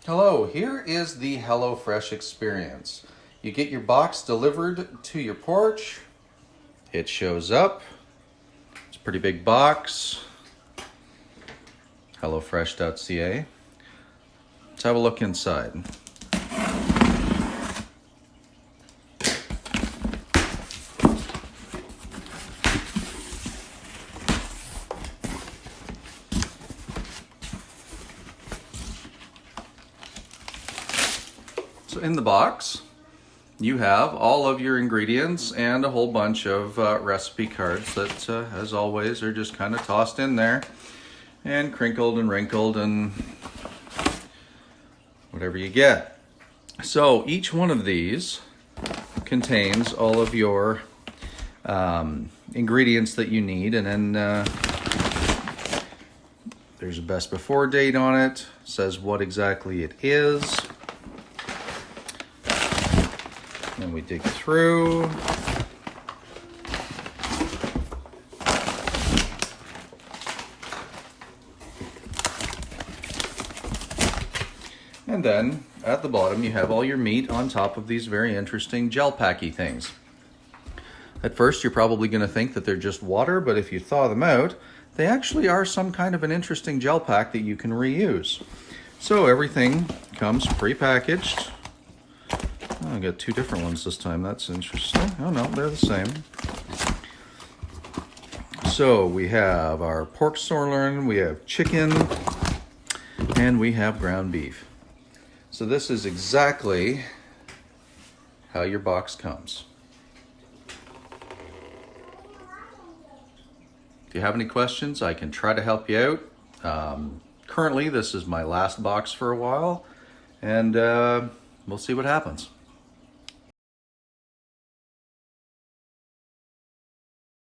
Hello, here is the HelloFresh experience. You get your box delivered to your porch. It shows up. It's a pretty big box. HelloFresh.ca. Let's have a look inside. So in the box, you have all of your ingredients and a whole bunch of recipe cards that, as always, are just kind of tossed in there and crinkled and wrinkled and whatever you get. So each one of these contains all of your ingredients that you need, and then there's a best before date on it, says what exactly it is. Then we dig through. And then at the bottom you have all your meat on top of these very interesting gel packy things. At first you're probably going to think that they're just water, but if you thaw them out, they actually are some kind of an interesting gel pack that you can reuse. So everything comes pre-packaged. Oh, I got two different ones this time. That's interesting. Oh no, they're the same. So we have our pork sirloin, we have chicken, and we have ground beef. So this is exactly how your box comes. If you have any questions, I can try to help you out. Currently, this is my last box for a while, and we'll see what happens.